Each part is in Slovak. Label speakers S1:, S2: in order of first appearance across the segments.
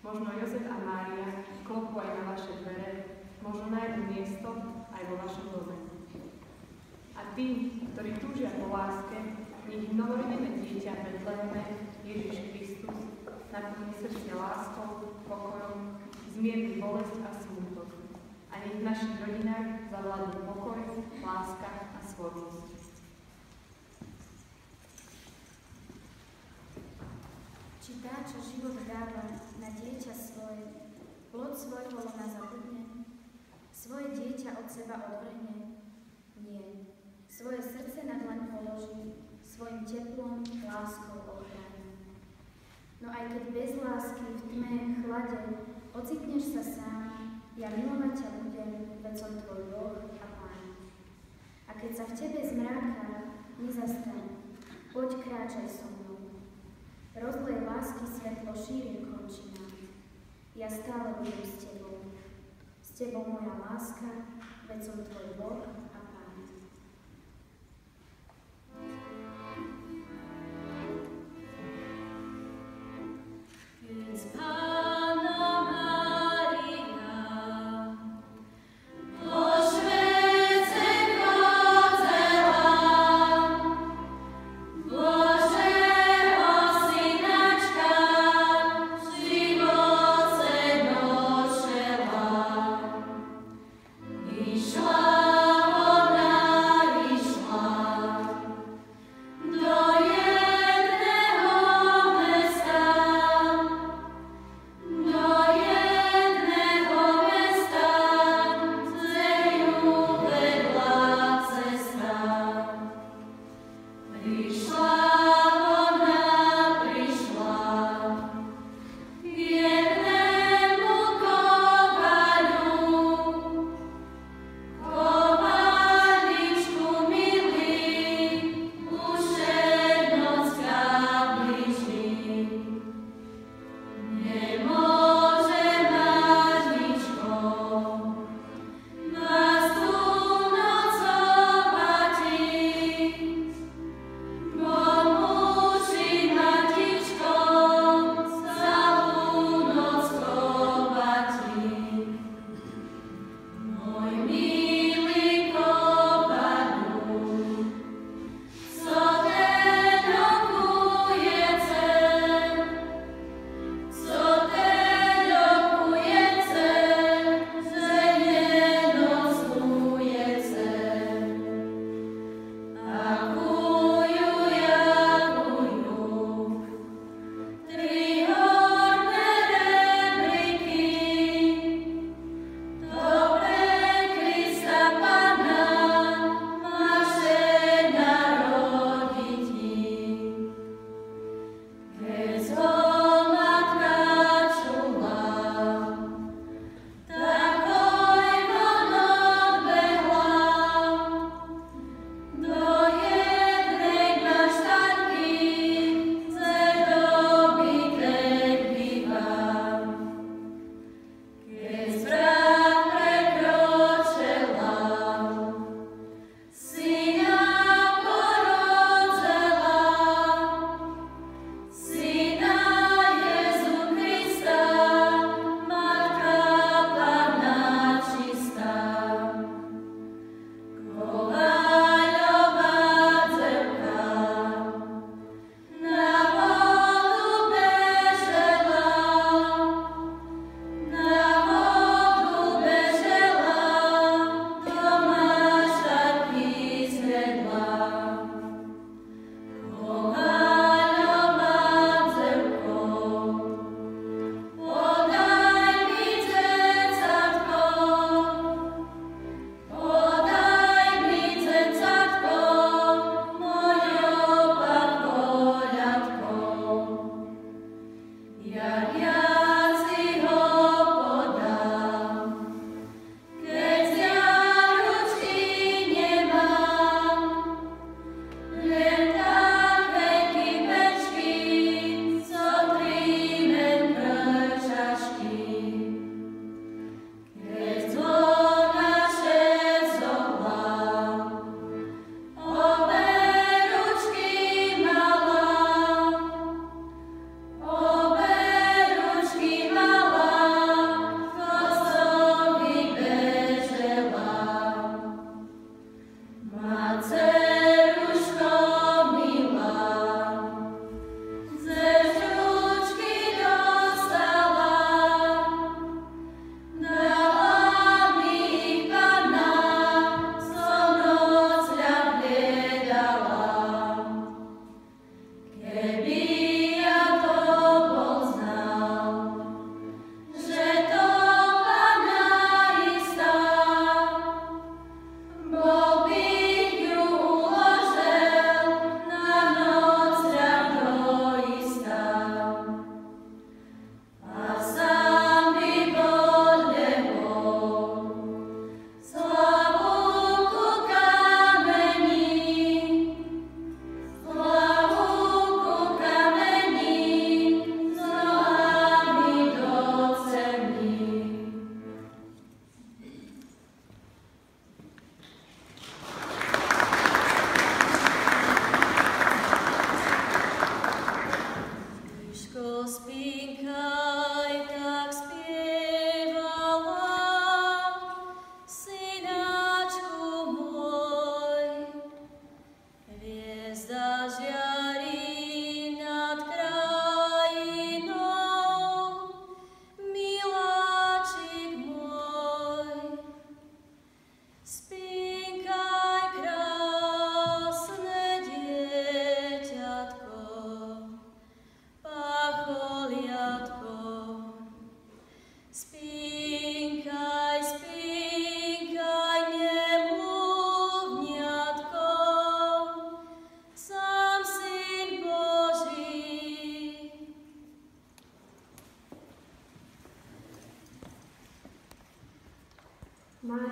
S1: Možno Jozef a Mária klopú aj na vaše dvere, možno nájdu miesto aj vo vašom dome. A tí, ktorí túžia po láske, nech novorodené dieťa v Betleheme, Ježiš Kristus, naplní srdcia láskou, pokorom, zmierni bolesť a smútok. A nech v našich rodinách zavládne pokoj, láska a svornosť.
S2: Či tá, čo život dáva na dieťa svoje, plod svojho lona zabudne? Svoje dieťa od seba odvrhne? Nie. Svoje srdce na dlaň položí, svojim teplom, láskou ochráni. No aj keď bez lásky v tme, chlade, ocitneš sa sám, ja milovať ťa budem, veď som tvoj Boh a Pán. A keď sa v tebe zmráka, nezastaň, poď kráčaj so mnou. Rozlej lásky svetlo šírim končinám. Ja stále budem s tebou. S tebou moja láska, veď som tvoj Boh a Pán.
S3: Ishwa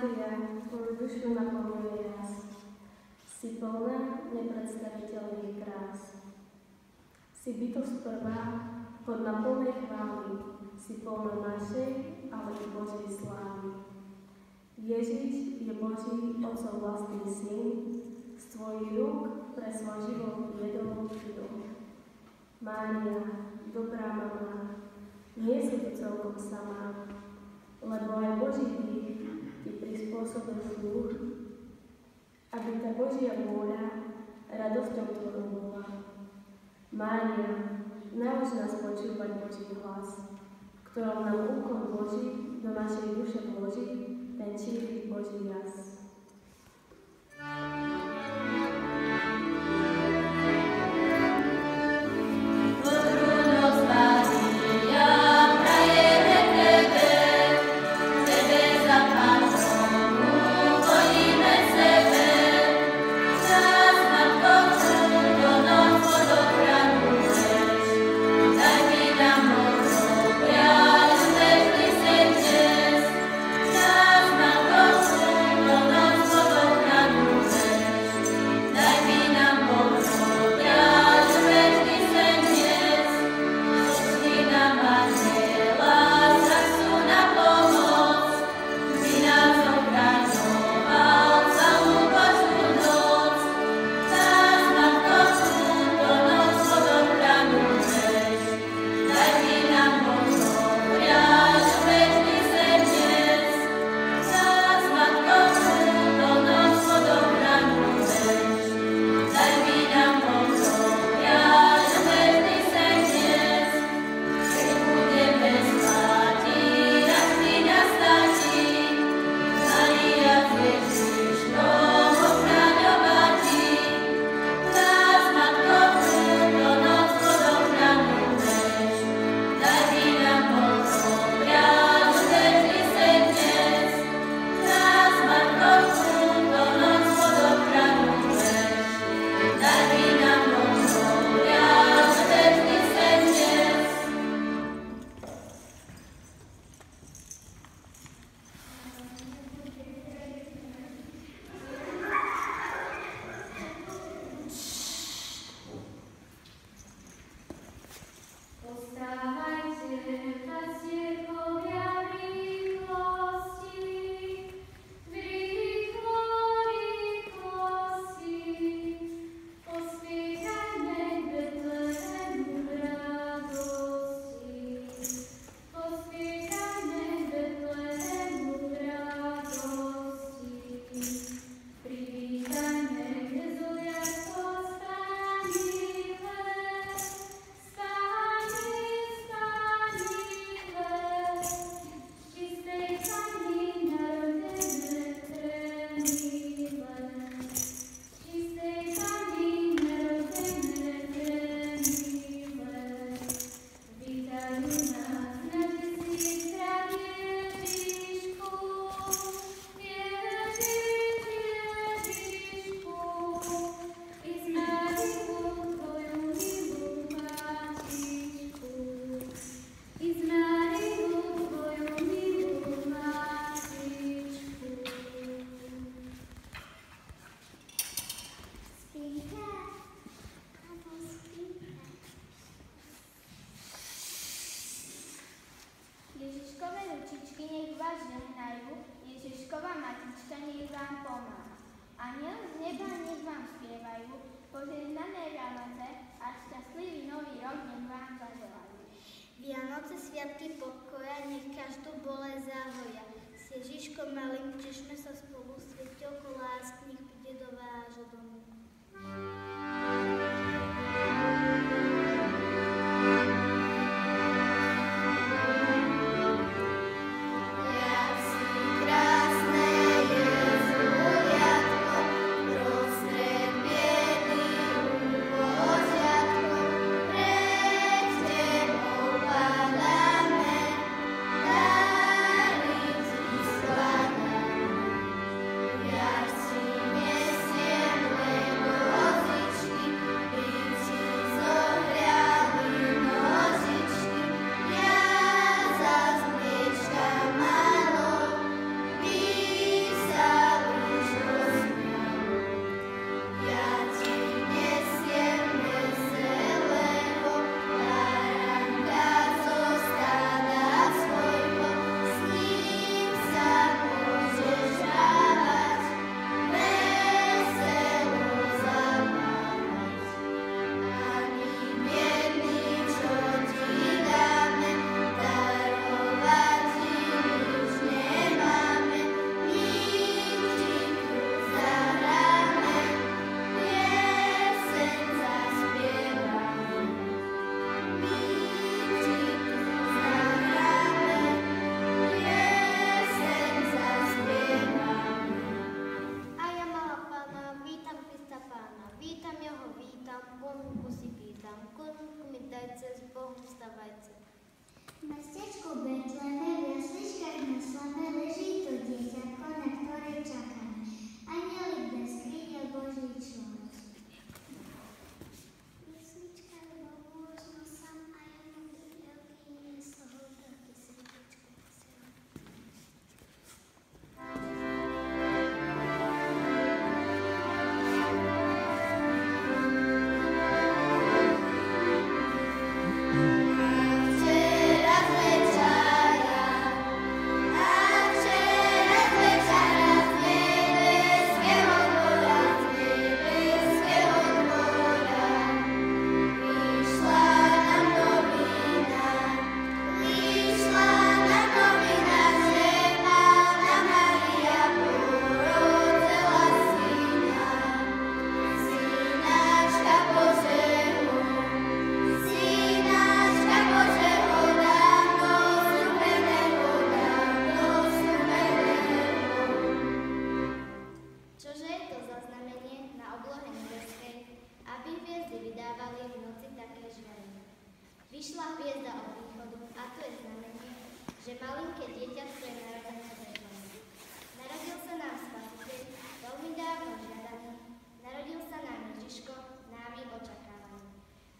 S3: Mária, tvoju dušu naplňuje jas. Si plná nepredstaviteľných krás. Si bytosť prvá, hodná plnej chvály. Si plná našej, ale i Božej slávy. Ježiš je Boží Otcov vlastný syn, z tvojich rúk pre svoj život viedol chvíľu. Mária, dobrá mama, nie si tu celkom sama, lebo aj Boží dých ti prispôsobil sluch, aby tá Božia vôľa radosťou tvojou bola. Mária, nauč nás počúvať Boží hlas, ktorom nám úkon Boží do našej duše vloží ten čistý Boží jas.
S4: Vianoce, sviatky pokoja, nech každú bolesť zahoja. S Ježiškom malým tešme sa spolu, svetelko lásky, nech príde do vášho domu. povstávajte. V mestečku Betleme v jasličkách na slame leží to dieťatko, na ktoré čakáme. Anjelik bez skrine Boží človek. Jaslička bol možno sám a ja mám veľký nieslo holtavky srdiečko veselo. Vyšla hviezda od východu a to je znamenie, že malinké dieťatko je narodené v Betleheme. Narodil sa nám Spasiteľ, veľmi dávno žiadaný, narodil sa nám Ježiško, námi očakávaný.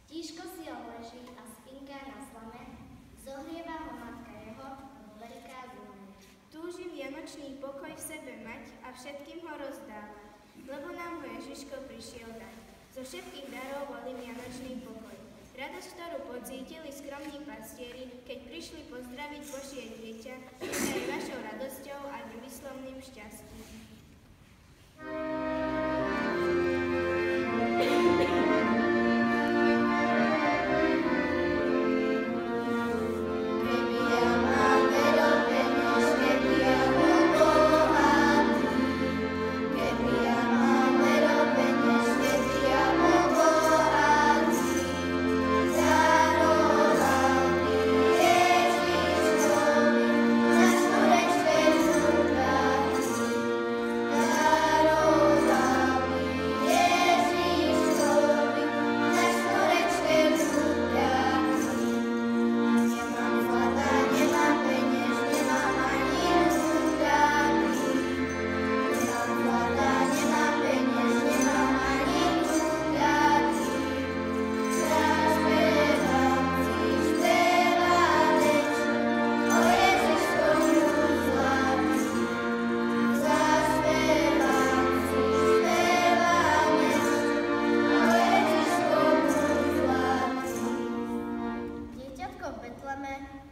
S4: Tíško si ho leží a spinká na slame, zohrieva ho matka jeho, veľká zima.
S5: Túži vianočný pokoj v sebe mať a všetkým ho rozdáva, lebo nám ho Ježiško prišiel dať. Zo všetkých darov volím vianočný pokoj. Radosť, ktorú pocítili skromní pastieri, keď prišli pozdraviť Božie dieťa, je vašou radosťou a nevyslovným šťastím.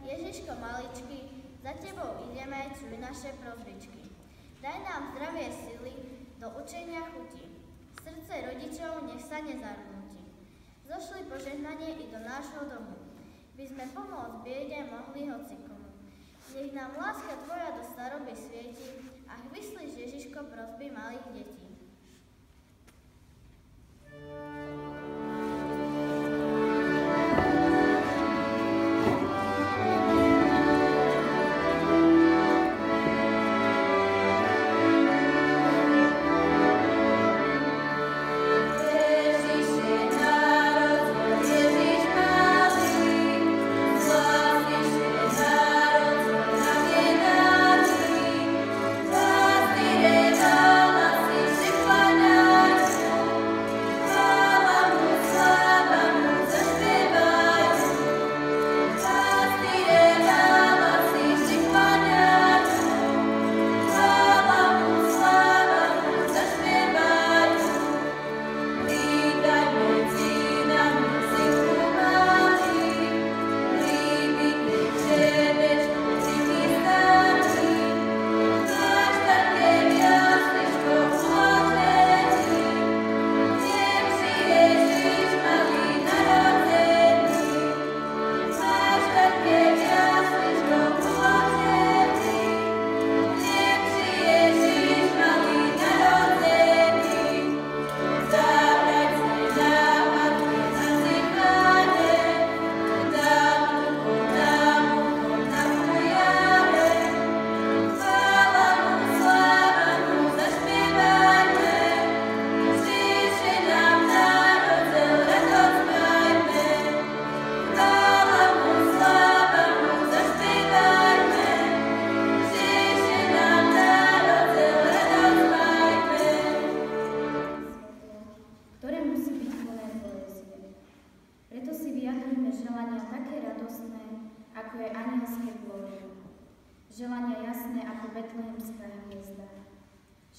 S4: Ježiško maličký, za tebou ideme, čuj naše prosbičky. Daj nám zdravie sily, do učenia chutí. Srdce rodičov nech sa nezarmúti. Zošli požehnanie i do nášho domu, by sme pomôcť biede mohli hocikomu. Nech nám láska tvoja do staroby svieti, ach vyslíš Ježiško prosby malých detí.
S6: Ježiš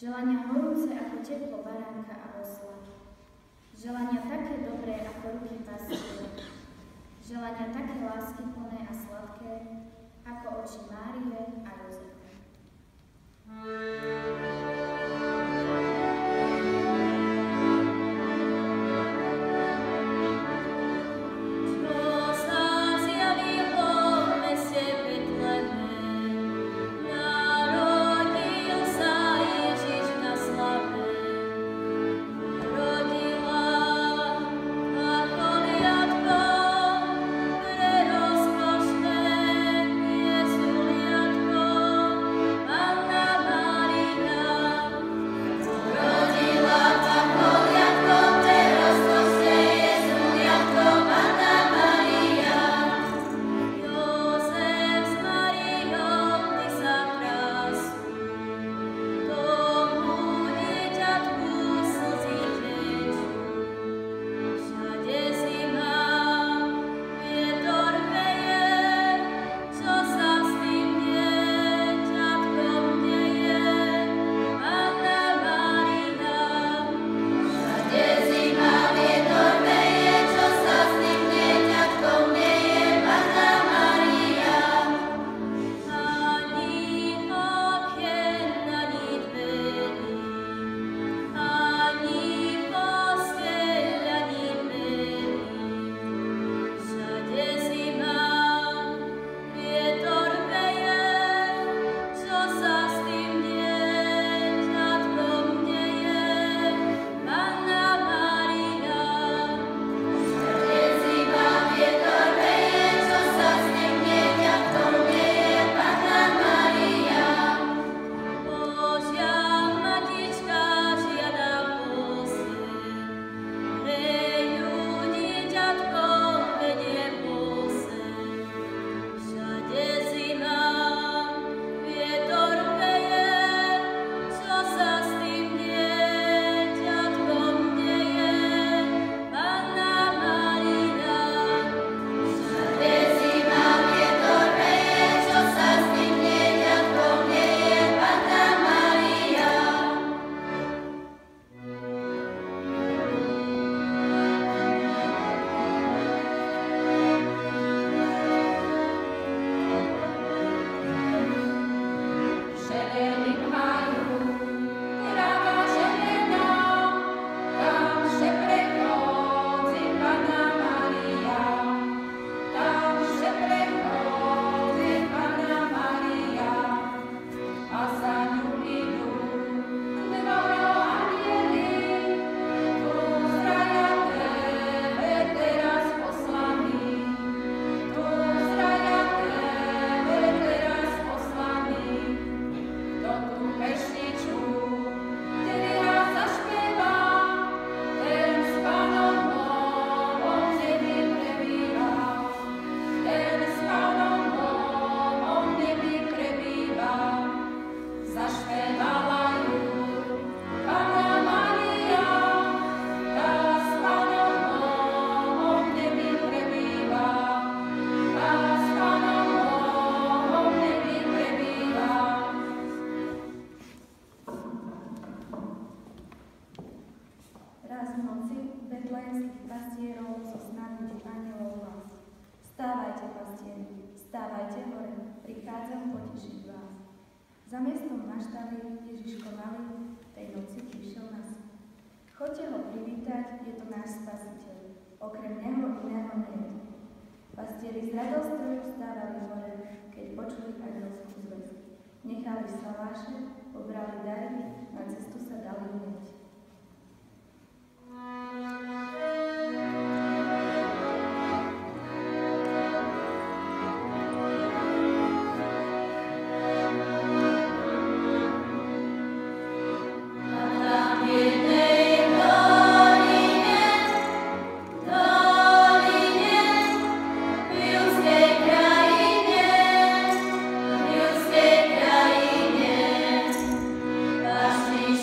S2: želania horúce ako teplo baránka a osla, želania také dobré ako ruky pastiera, želania také láskyplné a sladké ako oči Márie a Jozefa.
S6: Vstávajte hore, prichádzam potešiť vás. Za miestom maštali Ježiško malý tej noci prišiel na svet. Choďte ho privítať, je to náš Spasiteľ. Okrem neho iného nie. Pastieri s radosťou vstávali hore, keď počuli anielskú zvesť. Nechali saláše, pobrali dary, na cestu sa dali hneď.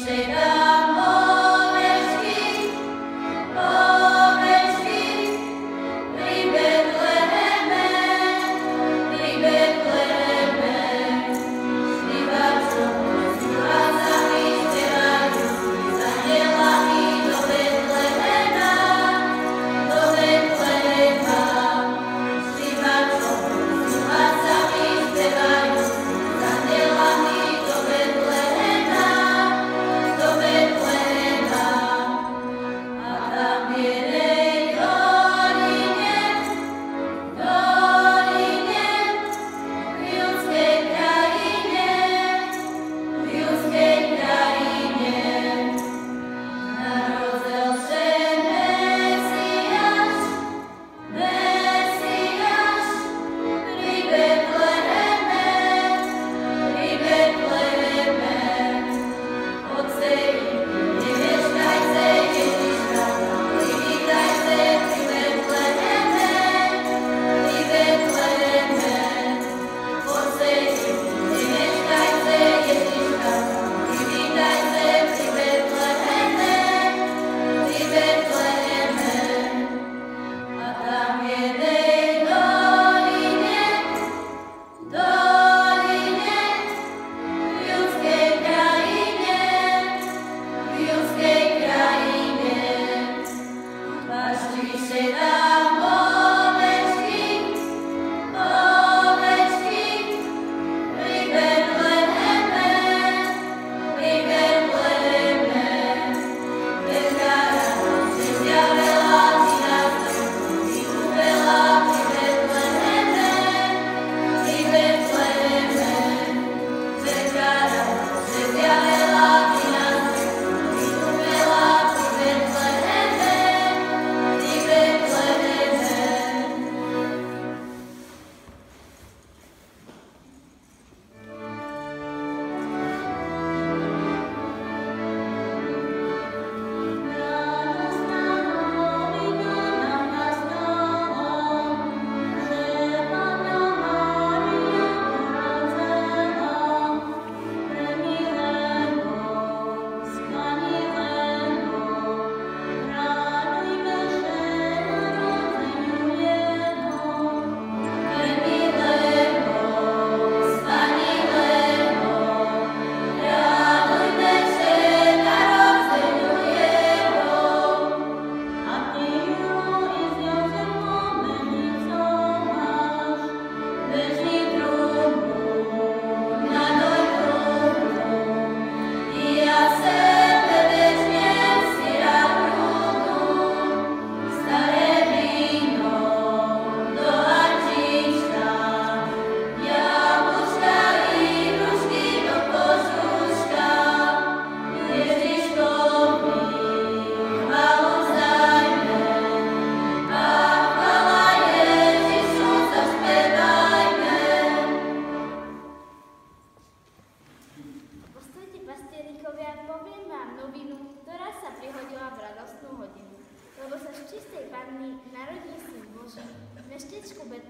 S7: Say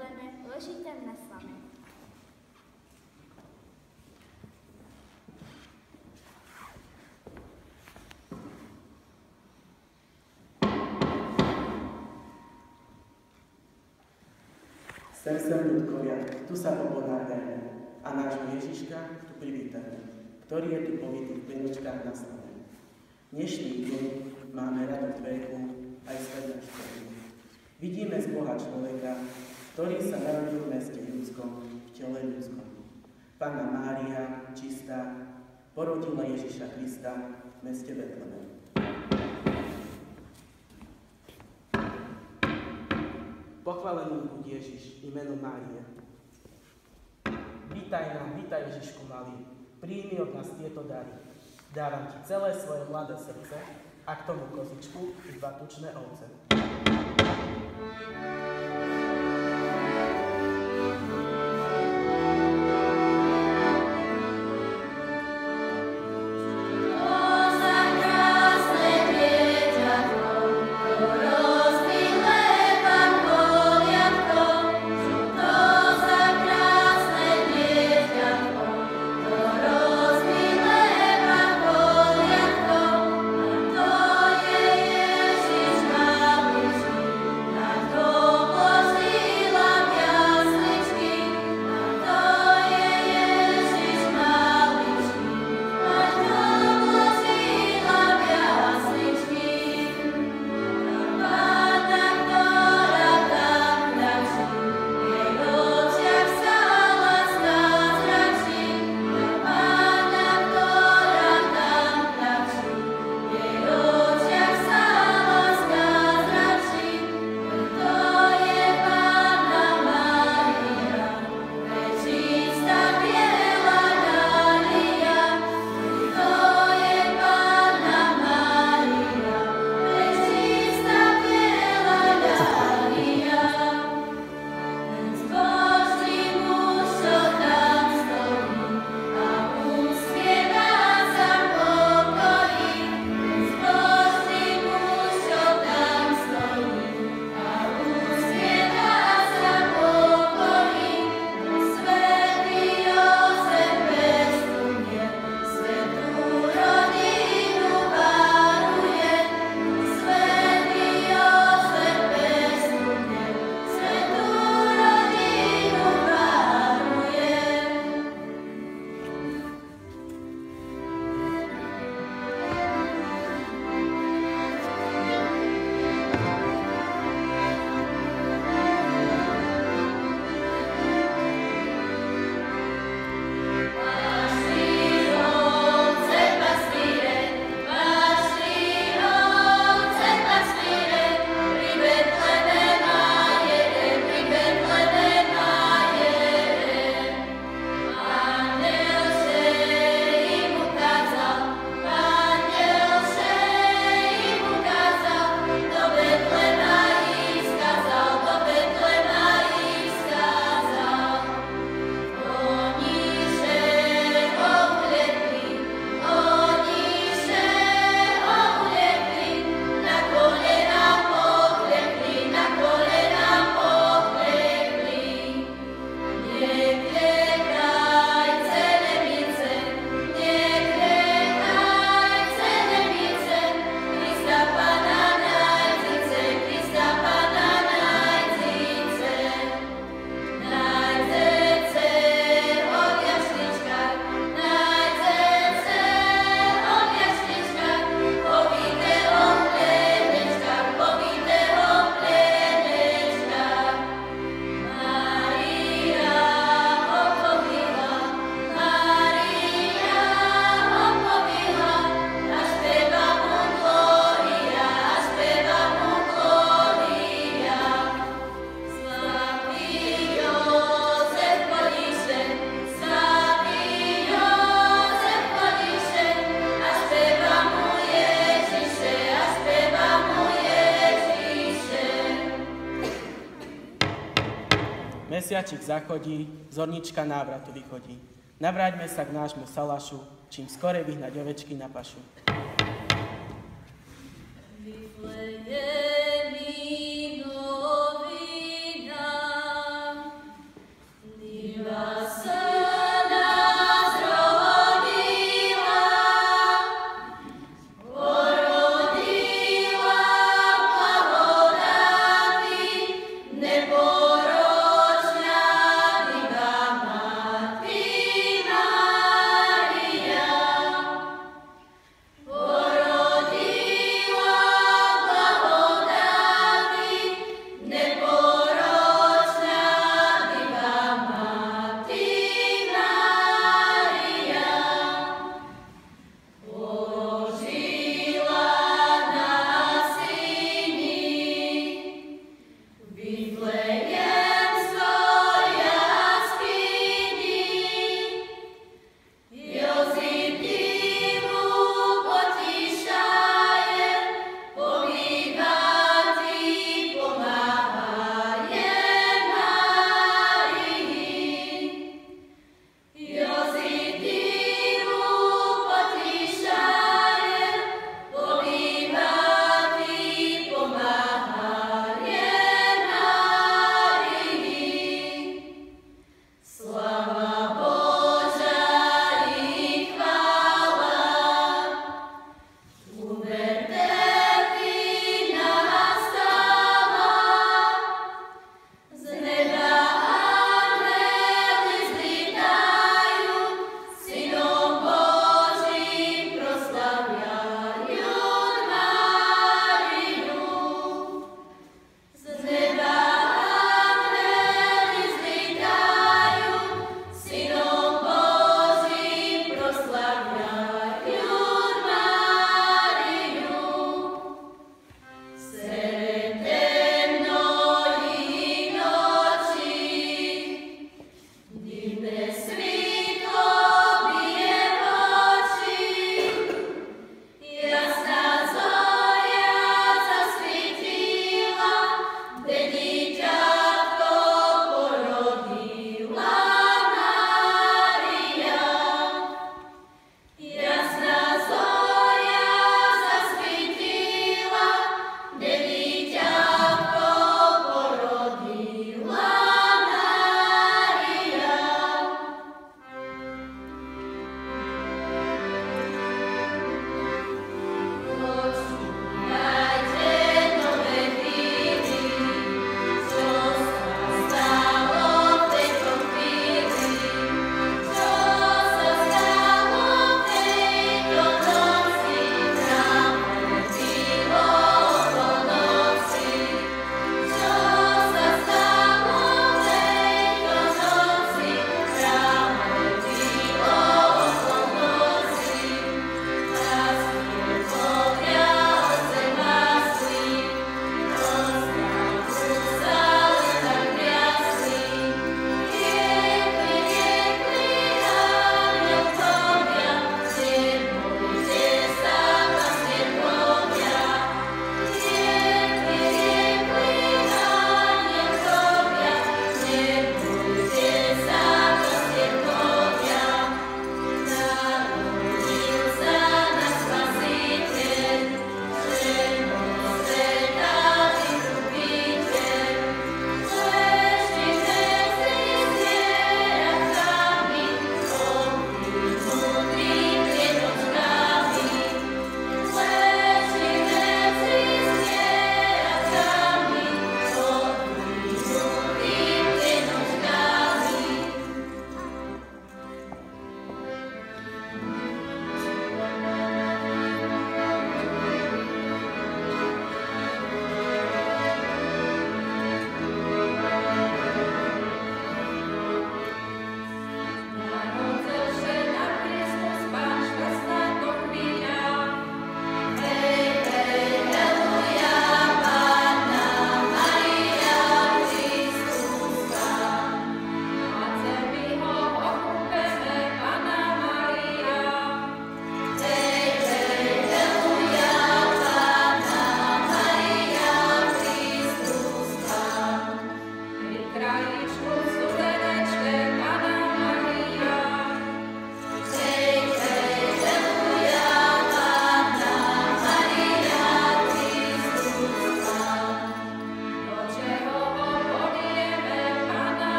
S5: Betleme, leží tam na slame.
S7: Sem ľudkovia, tu sa poponáhľajme a nášho Ježiška tu privítajme, ktorý je tu povitý v klinečkách na slame. Dnešný deň máme radosť veľkú aj svetlo škodu. Vidíme z Boha človeka, ktorý sa narodil v meste ľudskom, v tele ľudskom. Panna Mária, čistá, porodila Ježiša Krista v meste Betleme. Pochválený buď Ježiš, imeno Márie. Vítaj Ježišku malý, príjmi od nás tieto dary. Dávam ti celé svoje mladé srdce a k tomu kozičku i 2 tučné ovce. Mesiačik zachodí, zornička návratu vychodí. Navráťme sa k nášmu salašu, čím skore vyhnať ovečky na pašu.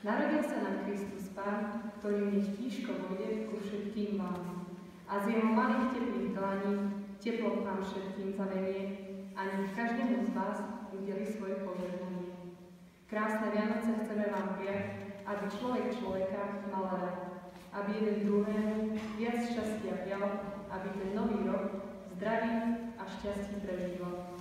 S1: Narodil sa nám Kristus Pán, ktorý nech tížko vojde ku všetkým vám. A z jeho malých teplých dlaní teplo k vám všetkým zavenie a nech každému z vás udeli svoje požehnanie. Krásne Vianoce chceme vám prijať, aby človek človeka mal rád, aby jeden druhému viac šťastia prial, aby ten nový rok zdraví a šťastí prežíval.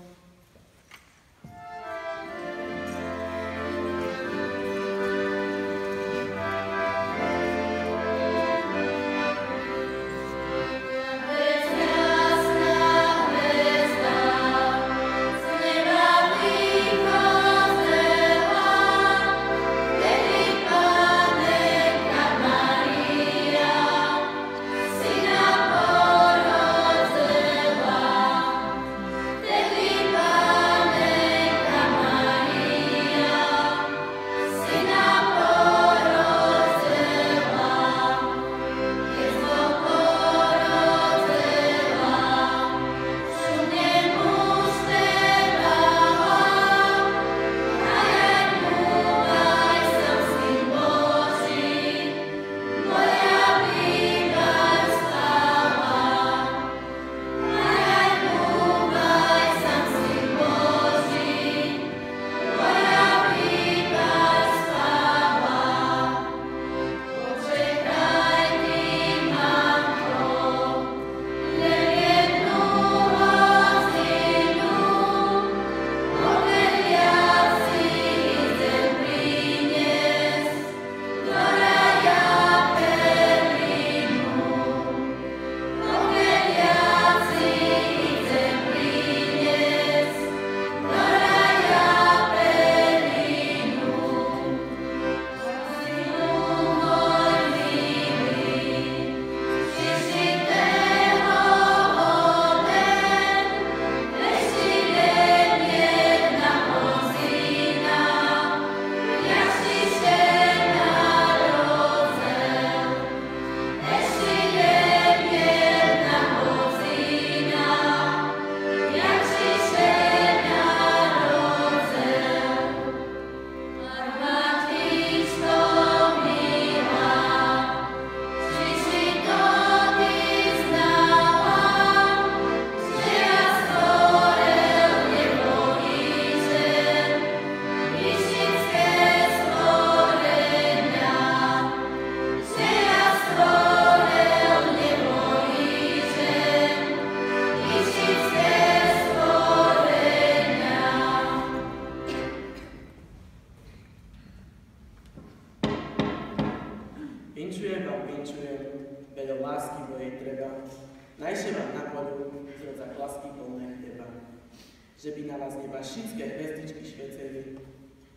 S7: Že by na vás neba šické hvezdičky šveceli,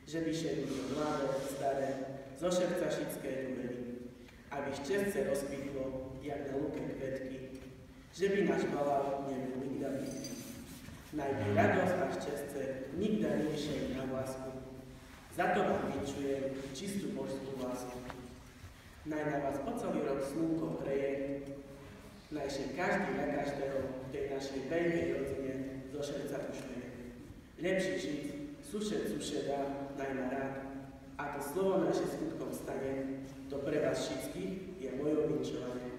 S7: že by šedli mladé, staré, zo šerca šické ľubeli, aby šťastce rozkvitlo, jak na lúke kvetky, že by náš balál nebol nikda bytý. Najby radosť a šťastce nikda nevyšej na lásku. Za to vám vyčujem čistú božskú lásku. Naj na vás po celý rok slnko hreje, najšie každý na každého v tej našej veľkej rodine zo šerca ušuje. Lepší žiť, sušed dá, najmä rád. A to slovo naše skutkom stane, to pre vás všetkých je mojou vinčovanie.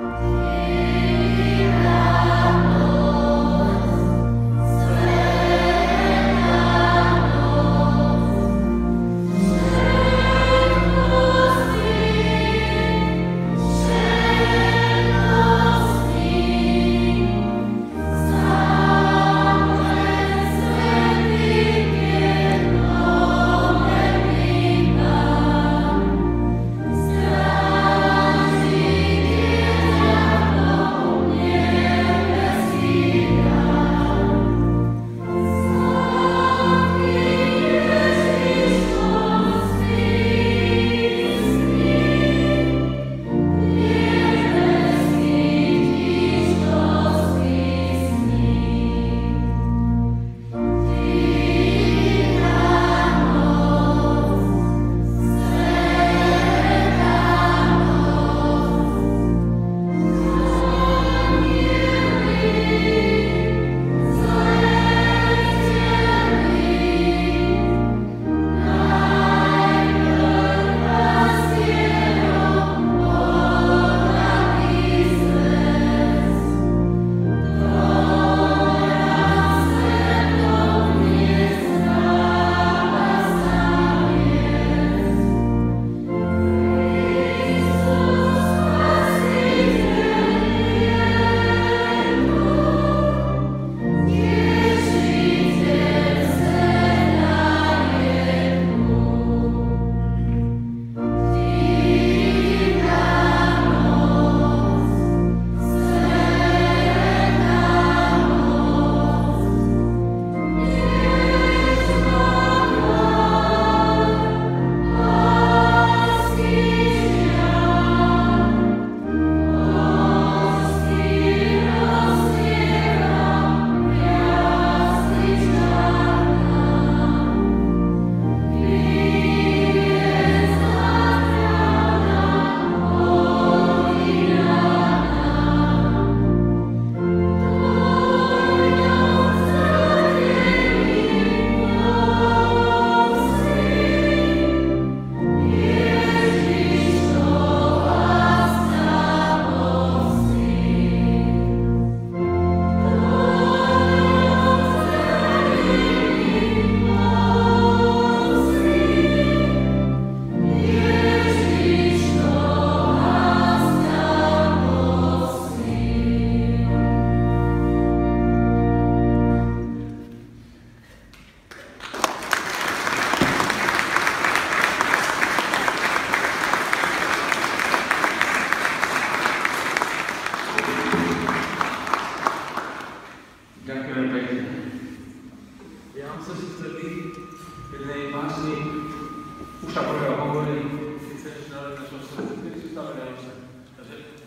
S4: Yeah.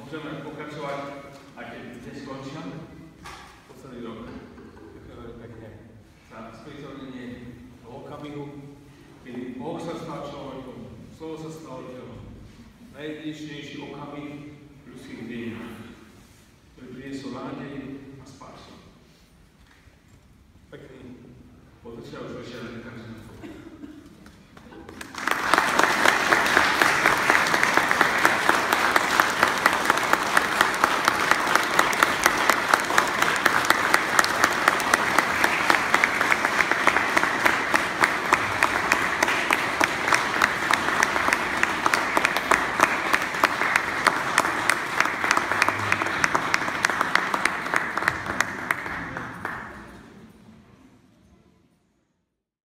S8: môžeme pokračovať, aj keď dnes skončia po celý rok. Ďakujem veľmi pekne za sprítomnenie okamihu, kedy Boh sa stal človekom, slovo sa stalo telom. Najjedinečnejší okamih v ľudských dejinách, ktorý priniesol nádej a spásu. Pekný podvečer už večer, každý.